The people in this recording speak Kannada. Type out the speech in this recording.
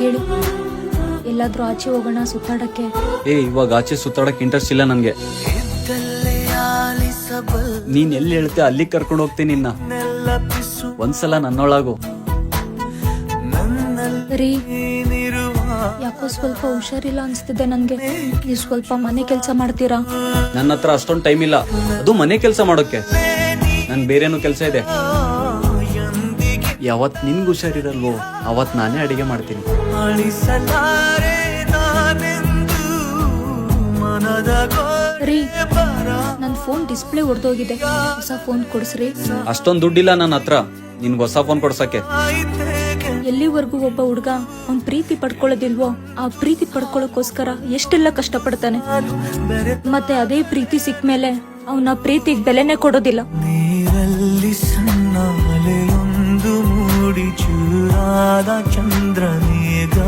ಕೇಳಿ ಎಲ್ಲಾದ್ರೂ ಆಚೆ ಹೋಗೋಣ ಸುತ್ತಾಡಕ್ಕೆ. ಇವಾಗ ಆಚೆ ಸುತ್ತಾಡಕ್ ಇಂಟ್ರೆಸ್ಟ್ ಇಲ್ಲ ನನ್ಗೆ. ನೀನ್ ಎಲ್ಲಿ ಹೇಳ್ತೆ ಅಲ್ಲಿ ಕರ್ಕೊಂಡು ಹೋಗ್ತೀನಿ ನಿನ್ನ. ಒಂದ್ಸಲ ನನ್ನೊಳಗು. ರೀ ಯಾಕೋ ಸ್ವಲ್ಪ ಹುಷಾರಿಲ್ಲ ಅನ್ಸ್ತಿದೆ ನನ್ಗೆ. ನೀವು ಸ್ವಲ್ಪ ಮನೆ ಕೆಲಸ ಮಾಡ್ತೀರಾ? ನನ್ನ ಹತ್ರ ಅಷ್ಟೊಂದು ಟೈಮ್ ಇಲ್ಲ, ಅದು ಮನೆ ಕೆಲಸ ಮಾಡೋಕೆ. ನನ್ ಬೇರೇನು ಕೆಲಸ ಇದೆ. ಯಾವತ್ ನಿನ್ಗೆ ಹುಷಾರಿರಲ್ವೋ ಅವತ್ ನಾನೇ ಅಡಿಗೆ ಮಾಡ್ತೀನಿ. ರೀ ನನ್ ಫೋನ್ ಡಿಸ್ಪ್ಲೇ ಹೊಡೆದೋಗಿದೆ, ಹೊಸ ಫೋನ್ ಕೊಡ್ಸ್ರಿ. ಅಷ್ಟೊಂದ್ ದುಡ್ಡಿಲ್ಲ ನನ್ನ ಹತ್ರ ನಿನ್ಗೆ ಹೊಸ ಫೋನ್ ಕೊಡ್ಸಕ್ಕೆ. ಎಲ್ಲಿವರೆಗೂ ಒಬ್ಬ ಹುಡ್ಗ ಅವ್ನ್ ಪ್ರೀತಿ ಪಡ್ಕೊಳ್ಳೋದಿಲ್ವೋ ಆ ಪ್ರೀತಿ ಪಡ್ಕೊಳ್ಳೋಕೋಸ್ಕರ ಎಷ್ಟೆಲ್ಲ ಕಷ್ಟಪಡ್ತಾನೆ. ಮತ್ತೆ ಅದೇ ಪ್ರೀತಿ ಸಿಕ್ಮೇಲೆ ಅವನ ಪ್ರೀತಿಗೆ ಬೆಲೆನೆ ಕೊಡೋದಿಲ್ಲ. ನೀರಲ್ಲಿ ಸಣ್ಣ ಅಲೆಯೊಂದು ಮೂಡಿ ಚೂರಾದ ಚಂದ್ರನೇಗ